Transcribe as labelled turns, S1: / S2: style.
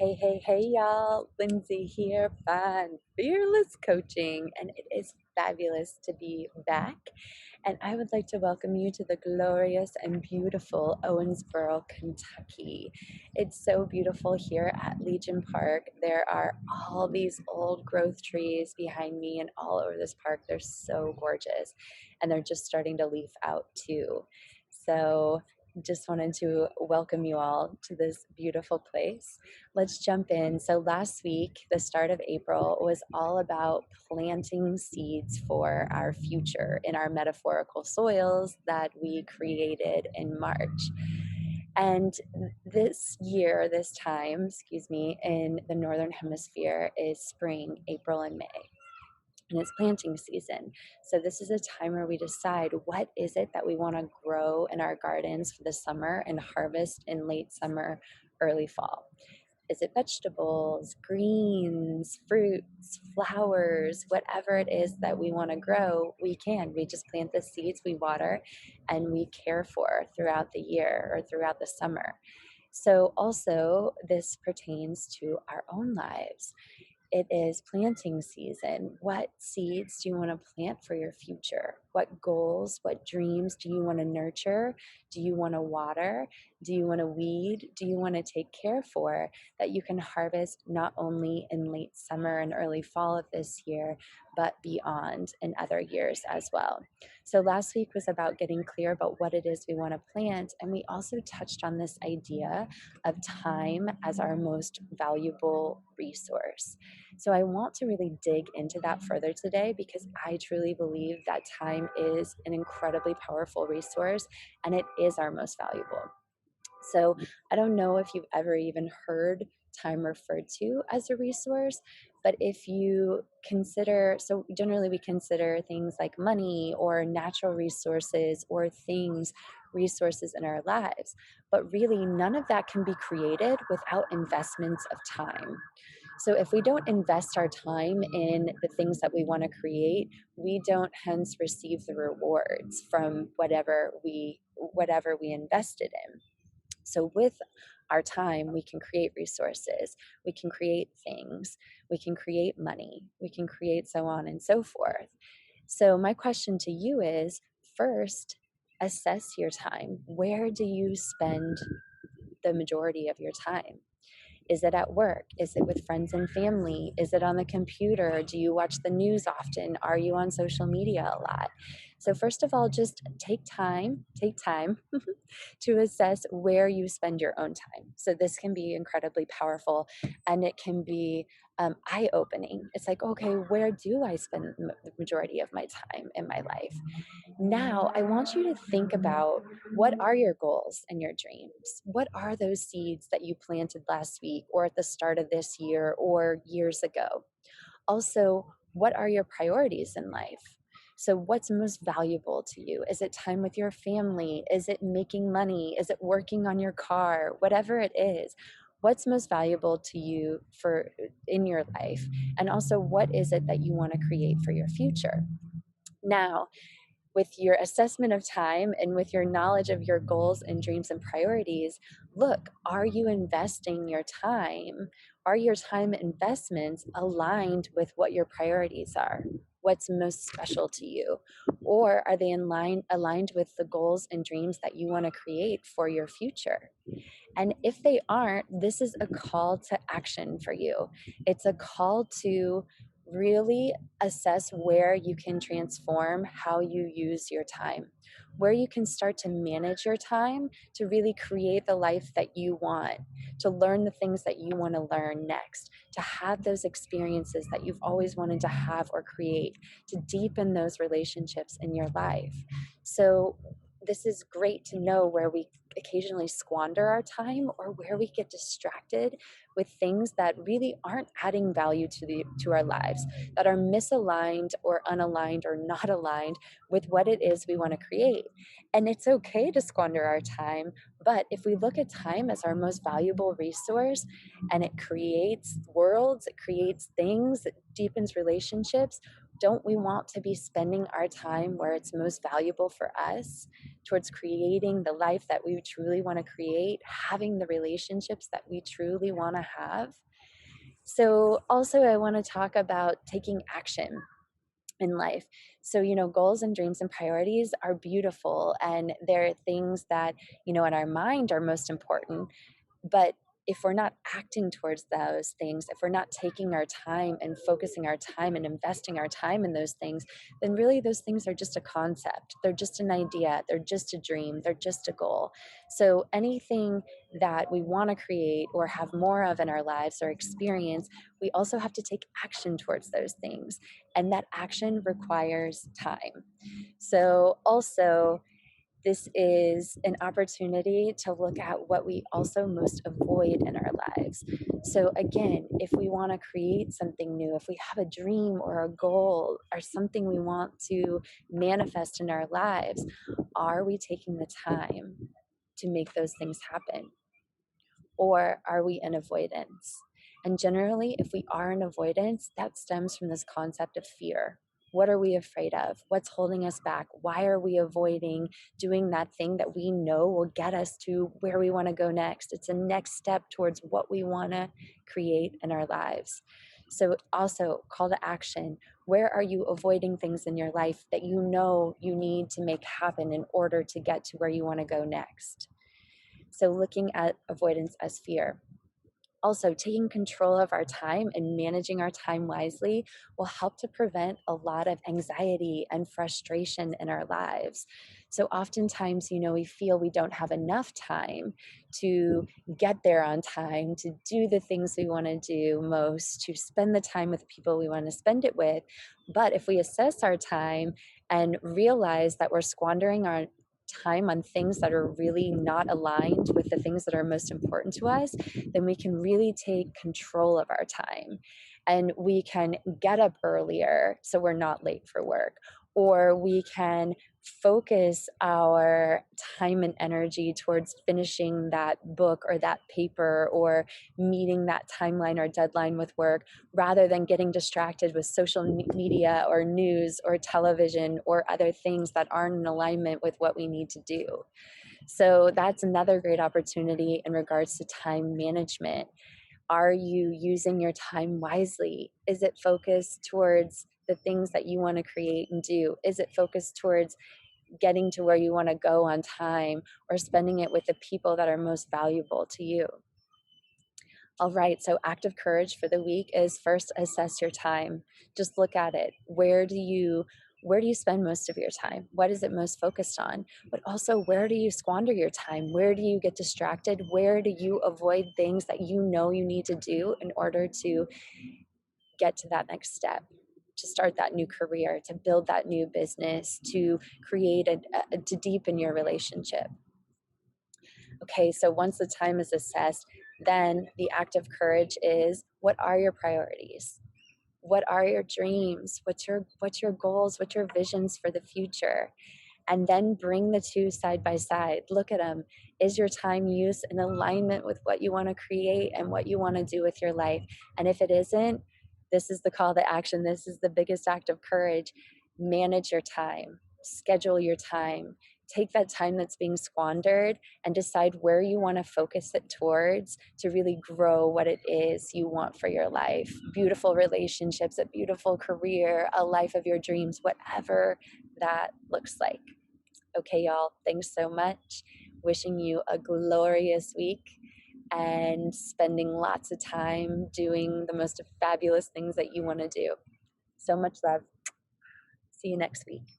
S1: Hey, y'all. Lindsay here, Fun Fearless Coaching, and it is fabulous to be back. And I would like to welcome you to the glorious and beautiful Owensboro, Kentucky. It's so beautiful here at Legion Park. There are all these old growth trees behind me and all over this park. They're so gorgeous, and they're just starting to leaf out too. So, just wanted to welcome you all to this beautiful place. Let's jump in. So, last week, the start of April, was all about planting seeds for our future in our metaphorical soils that we created in March. And this year, this time, in the Northern Hemisphere is spring, April, and May, and it's planting season. So this is a time where we decide what is it that we want to grow in our gardens for the summer and harvest in late summer, early fall. Is it vegetables, greens, fruits, flowers, whatever it is that we want to grow, we can. We just plant the seeds, we water, and we care for throughout the year or throughout the summer. So also this pertains to our own lives. It is planting season. What seeds do you want to plant for your future? What goals, what dreams do you want to nurture? Do you want to water? Do you want to weed? Do you want to take care for that you can harvest not only in late summer and early fall of this year, but beyond in other years as well? So last week was about getting clear about what it is we want to plant. And we also touched on this idea of time as our most valuable resource. So I want to really dig into that further today because I truly believe that time is an incredibly powerful resource and it is our most valuable. So I don't know if you've ever even heard time referred to as a resource, but if you consider, so generally we consider things like money or natural resources or things, resources in our lives, but really none of that can be created without investments of time. So if we don't invest our time in the things that we want to create, we don't hence receive the rewards from whatever we invested in. So with our time, we can create resources, we can create things, we can create money, we can create so on and so forth. So my question to you is, first, assess your time. Where do you spend the majority of your time? Is it at work? Is it with friends and family? Is it on the computer? Do you watch the news often? Are you on social media a lot? So first of all, just take time to assess where you spend your own time. So this can be incredibly powerful and it can be eye-opening. It's like, okay, where do I spend the majority of my time in my life? Now, I want you to think about what are your goals and your dreams? What are those seeds that you planted last week or at the start of this year or years ago? Also, what are your priorities in life? So, what's most valuable to you? Is it time with your family? Is it making money? Is it working on your car? Whatever it is, what's most valuable to you for in your life? And also, what is it that you want to create for your future? Now, with your assessment of time and with your knowledge of your goals and dreams and priorities, look, are you investing your time? Are your time investments aligned with what your priorities are? What's most special to you? Or are they aligned with the goals and dreams that you want to create for your future? And if they aren't, this is a call to action for you. It's a call to really assess where you can transform how you use your time, where you can start to manage your time to really create the life that you want, to learn the things that you want to learn next, to have those experiences that you've always wanted to have or create, to deepen those relationships in your life. So this is great to know where we occasionally squander our time or where we get distracted with things that really aren't adding value to our lives, that are misaligned or unaligned or not aligned with what it is we want to create. And it's okay to squander our time, but if we look at time as our most valuable resource and it creates worlds, it creates things, it deepens relationships, don't we want to be spending our time where it's most valuable for us? towards creating the life that we truly want to create, having the relationships that we truly want to have. So, also, I want to talk about taking action in life. So, goals and dreams and priorities are beautiful, and they're things that, in our mind are most important. But if we're not acting towards those things, if we're not taking our time and focusing our time and investing our time in those things, then really those things are just a concept. They're just an idea. They're just a dream. They're just a goal. So anything that we want to create or have more of in our lives or experience, we also have to take action towards those things. And that action requires time. So also, this is an opportunity to look at what we also most avoid in our lives. So, again, if we want to create something new, if we have a dream or a goal or something we want to manifest in our lives, are we taking the time to make those things happen? Or are we in avoidance? And generally, if we are in avoidance, that stems from this concept of fear. What are we afraid of? What's holding us back? Why are we avoiding doing that thing that we know will get us to where we want to go next? It's a next step towards what we want to create in our lives. So, also, call to action. Where are you avoiding things in your life that you know you need to make happen in order to get to where you want to go next? So, looking at avoidance as fear. Also, taking control of our time and managing our time wisely will help to prevent a lot of anxiety and frustration in our lives. So, oftentimes, we feel we don't have enough time to get there on time, to do the things we want to do most, to spend the time with the people we want to spend it with. But if we assess our time and realize that we're squandering our time on things that are really not aligned with the things that are most important to us, then we can really take control of our time and we can get up earlier so we're not late for work, or we can focus our time and energy towards finishing that book or that paper or meeting that timeline or deadline with work rather than getting distracted with social media or news or television or other things that aren't in alignment with what we need to do. So that's another great opportunity in regards to time management. Are you using your time wisely? Is it focused towards the things that you want to create and do? Is it focused towards getting to where you want to go on time, or spending it with the people that are most valuable to you? All right, so act of courage for the week is first assess your time. Just look at it. Where do you spend most of your time? What is it most focused on? But also, where do you squander your time? Where do you get distracted? Where do you avoid things that you know you need to do in order to get to that next step? To start that new career, to build that new business, to create to deepen your relationship. Okay, so once the time is assessed, then the act of courage is, what are your priorities? What are your dreams? What's your goals? What's your visions for the future? And then bring the two side by side. Look at them. Is your time use in alignment with what you want to create and what you want to do with your life? And if it isn't, this is the call to action. This is the biggest act of courage. Manage your time, schedule your time. Take that time that's being squandered and decide where you want to focus it towards to really grow what it is you want for your life. Beautiful relationships, a beautiful career, a life of your dreams, whatever that looks like. Okay, y'all, thanks so much. Wishing you a glorious week and spending lots of time doing the most fabulous things that you want to do. So much love. See you next week.